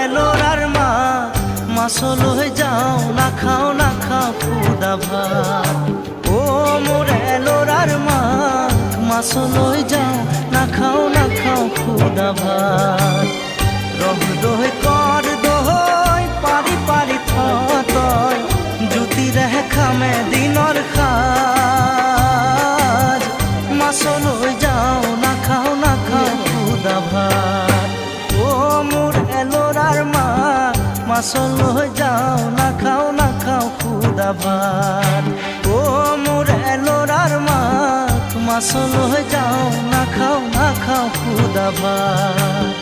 এলোরার মা মাছল হয়ে যাও না খাও খুদা ভাত। ও মোর এলোরার মা মাছল হয়ে যাও না খাও খুদা ভাত। রহ দোহে কর দোহই পারি পারি থতয় জুতি রেহে খামে দিনর খাজ। মাছল হয়ে যাও না খাও খুদা ভাত। ও মোর এলোরার মা মাছল হয়ে যাও না খাও খুদা ভাত। ও মোর এলোরার মা মাছল হয়ে যাও না খাও খুদা ভাত।